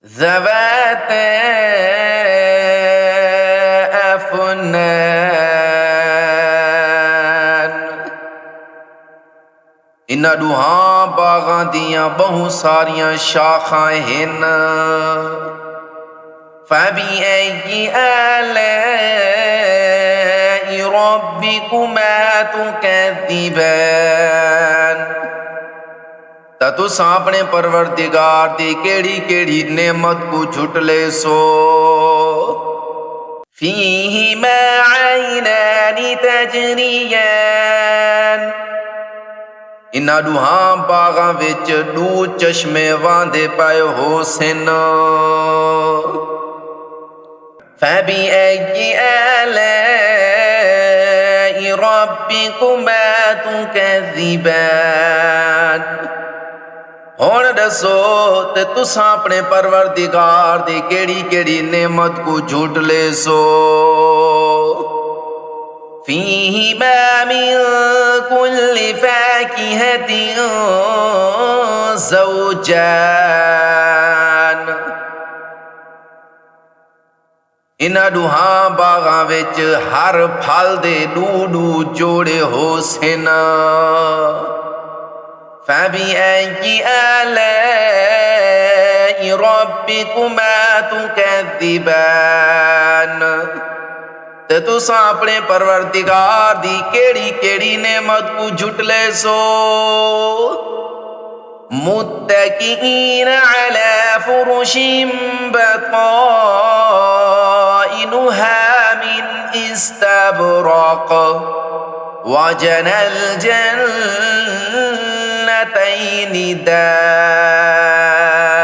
ذواتي أفنان। इन्हां दुहां बागां दियां बहुत सारियां शाखां हन। फबिअय्यि आलाइ रब्बिकुमा तुकज़्ज़िबान। तां तुसां अपने परवरदिगार दी केड़ी केड़ी नेमत को झुटले सो। फीहिमा ऐनानि तजरियान। इन्हां दुहां बागां विच दो चश्मे वांदे पए हो सन। फबिअय्यि आलाइ रब्बिकुमा तुकज़्ज़िबान। हुण दसो ते तुसां अपने परवरदिगार दी केड़ी केड़ी नेमत को झूठ ले सो। फीहिमा मिन कुल्लि फाकिहतिन ज़ौजान। इन्हां दुहां बागां विच हर फल दे दो दो जोड़े हो सन। फबिअय्यि आलाइ रब्बिकुमा तुकज़्ज़िबान। ते तुसां अपने परवरदिगार दी केड़ी केड़ी नेमत को झुटले सो। मुत्तकिईन अला फुरुशिन बताइनुहा मिन इस्तबरक़ वजनल जन्नतैनि दान।